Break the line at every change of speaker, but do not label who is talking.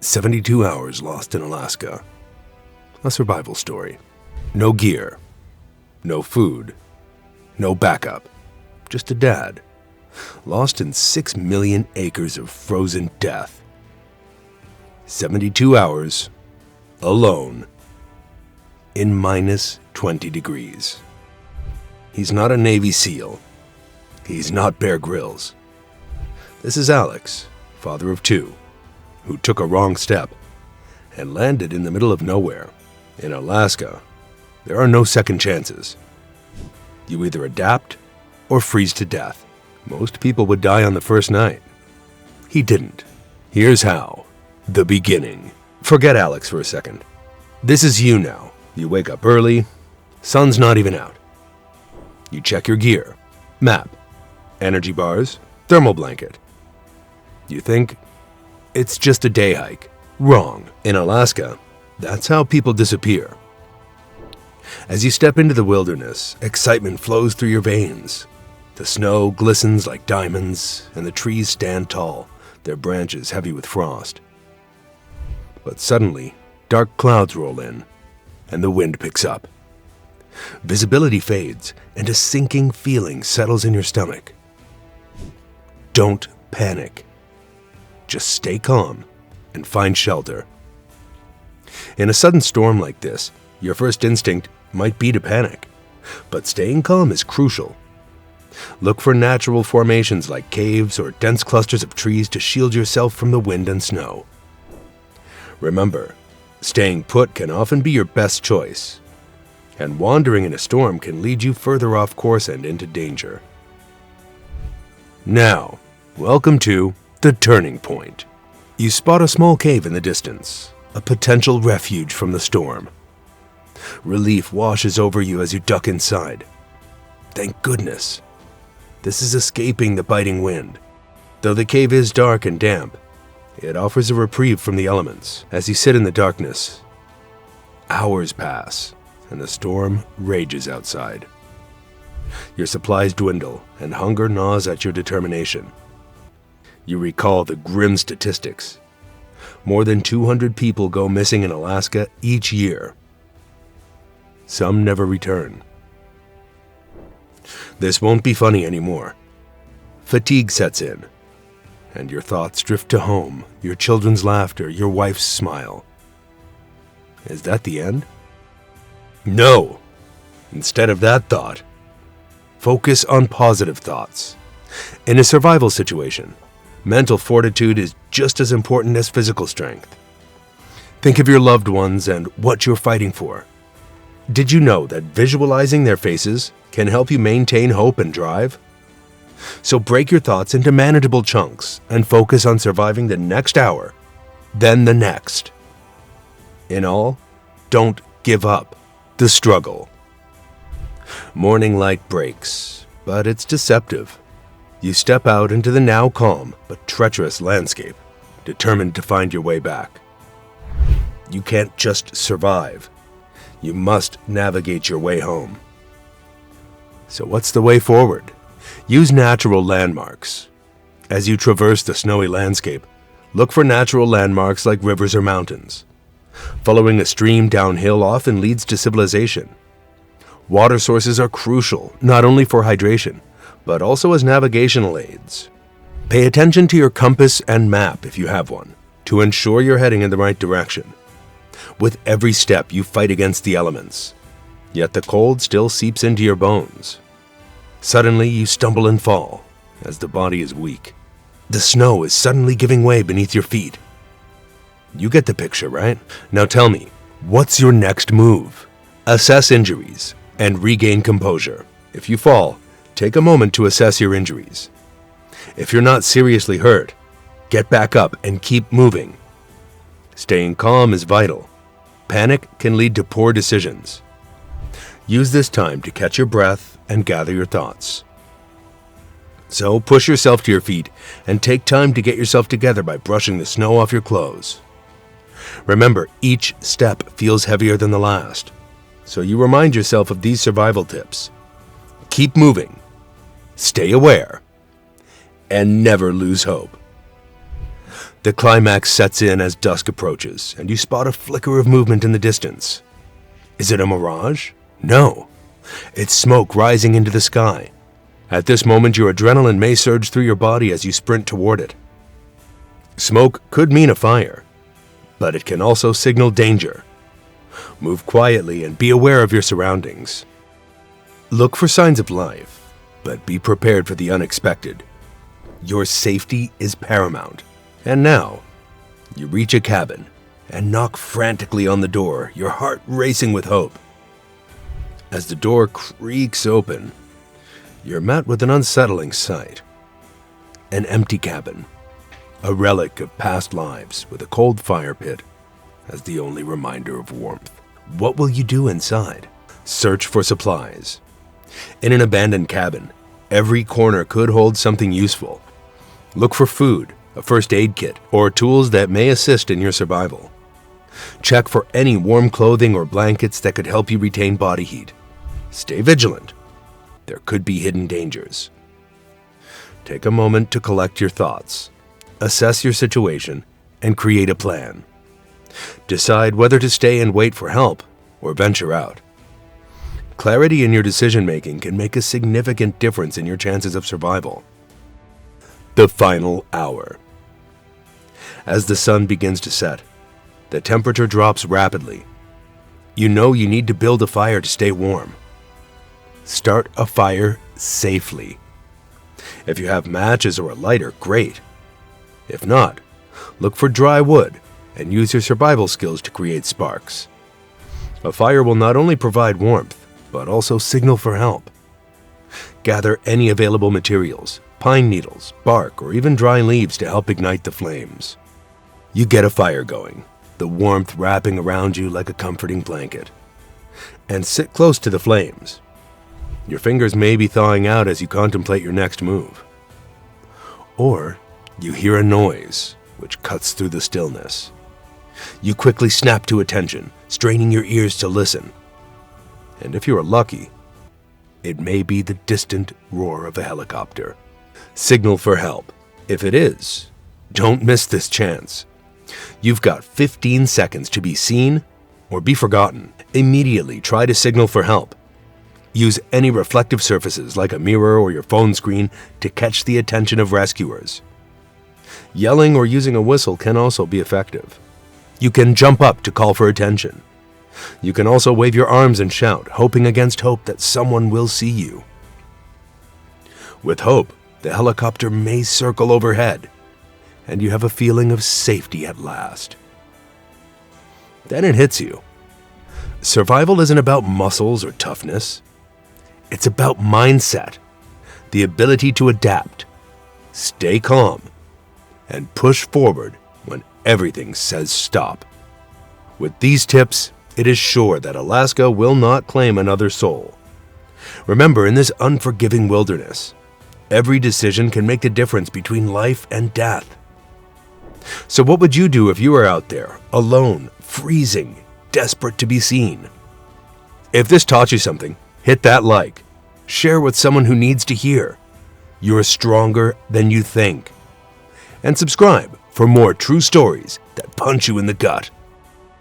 72 hours lost in Alaska. A survival story. No gear. No food. No backup. Just a dad. Lost in 6 million acres of frozen death. 72 hours. Alone. In minus 20 degrees. He's not a Navy SEAL. He's not Bear Grylls. This is Alex, father of 2, who took a wrong step and landed in the middle of nowhere. In Alaska, there are no second chances. You either adapt or freeze to death. Most people would die on the first night. He didn't. Here's how. The beginning. Forget Alex for a second. This is you now. You wake up early. Sun's not even out. You check your gear. Map. Energy bars. Thermal blanket. You think it's just a day hike. Wrong. In Alaska, that's how people disappear. As you step into the wilderness, excitement flows through your veins. The snow glistens like diamonds, and the trees stand tall, their branches heavy with frost. But suddenly, dark clouds roll in, and the wind picks up. Visibility fades, and a sinking feeling settles in your stomach. Don't panic. Just stay calm and find shelter. In a sudden storm like this, your first instinct might be to panic, but staying calm is crucial. Look for natural formations like caves or dense clusters of trees to shield yourself from the wind and snow. Remember, staying put can often be your best choice, and wandering in a storm can lead you further off course and into danger. Now, welcome to the turning point. You spot a small cave in the distance, a potential refuge from the storm. Relief washes over you as you duck inside. Thank goodness. This is escaping the biting wind. Though the cave is dark and damp, it offers a reprieve from the elements. As you sit in the darkness, hours pass, and the storm rages outside. Your supplies dwindle, and hunger gnaws at your determination. You recall the grim statistics. More than 200 people go missing in Alaska each year. Some never return. This won't be funny anymore. Fatigue sets in, and your thoughts drift to home, your children's laughter, your wife's smile. Is that the end? No! Instead of that thought, focus on positive thoughts. In a survival situation, mental fortitude is just as important as physical strength. Think of your loved ones and what you're fighting for. Did you know that visualizing their faces can help you maintain hope and drive? So break your thoughts into manageable chunks and focus on surviving the next hour, then the next. In all, don't give up the struggle. Morning light breaks, but it's deceptive. You step out into the now calm but treacherous landscape, determined to find your way back. You can't just survive. You must navigate your way home. So what's the way forward? Use natural landmarks. As you traverse the snowy landscape, look for natural landmarks like rivers or mountains. Following a stream downhill often leads to civilization. Water sources are crucial, not only for hydration, but also as navigational aids. Pay attention to your compass and map if you have one, to ensure you're heading in the right direction. With every step, you fight against the elements, yet the cold still seeps into your bones. Suddenly, you stumble and fall, as the body is weak. The snow is suddenly giving way beneath your feet. You get the picture, right? Now tell me, what's your next move? Assess injuries and regain composure. If you fall, take a moment to assess your injuries. If you're not seriously hurt, get back up and keep moving. Staying calm is vital. Panic can lead to poor decisions. Use this time to catch your breath and gather your thoughts. So push yourself to your feet and take time to get yourself together by brushing the snow off your clothes. Remember, each step feels heavier than the last, so you remind yourself of these survival tips. Keep moving, stay aware, and never lose hope. The climax sets in as dusk approaches, and you spot a flicker of movement in the distance. Is it a mirage? No. It's smoke rising into the sky. At this moment, your adrenaline may surge through your body as you sprint toward it. Smoke could mean a fire, but it can also signal danger. Move quietly and be aware of your surroundings. Look for signs of life, but be prepared for the unexpected. Your safety is paramount. And now, you reach a cabin and knock frantically on the door, your heart racing with hope. As the door creaks open, you're met with an unsettling sight. An empty cabin, a relic of past lives with a cold fire pit as the only reminder of warmth. What will you do inside? Search for supplies. In an abandoned cabin, every corner could hold something useful. Look for food, a first aid kit, or tools that may assist in your survival. Check for any warm clothing or blankets that could help you retain body heat. Stay vigilant. There could be hidden dangers. Take a moment to collect your thoughts, assess your situation, and create a plan. Decide whether to stay and wait for help or venture out. Clarity in your decision-making can make a significant difference in your chances of survival. The final hour. As the sun begins to set, the temperature drops rapidly. You know you need to build a fire to stay warm. Start a fire safely. If you have matches or a lighter, great. If not, look for dry wood and use your survival skills to create sparks. A fire will not only provide warmth, but also signal for help. Gather any available materials, pine needles, bark, or even dry leaves to help ignite the flames. You get a fire going, the warmth wrapping around you like a comforting blanket, and sit close to the flames. Your fingers may be thawing out as you contemplate your next move. Or you hear a noise which cuts through the stillness. You quickly snap to attention, straining your ears to listen. And if you are lucky, it may be the distant roar of a helicopter. Signal for help. If it is, don't miss this chance. You've got 15 seconds to be seen or be forgotten. Immediately try to signal for help. Use any reflective surfaces like a mirror or your phone screen to catch the attention of rescuers. Yelling or using a whistle can also be effective. You can jump up to call for attention. You can also wave your arms and shout, hoping against hope that someone will see you. With hope, the helicopter may circle overhead, and you have a feeling of safety at last. Then it hits you. Survival isn't about muscles or toughness. It's about mindset, the ability to adapt, stay calm, and push forward when everything says stop. With these tips, it is sure that Alaska will not claim another soul. Remember, in this unforgiving wilderness, every decision can make the difference between life and death. So what would you do if you were out there, alone, freezing, desperate to be seen? If this taught you something, hit that like. Share with someone who needs to hear. You're stronger than you think. And subscribe for more true stories that punch you in the gut.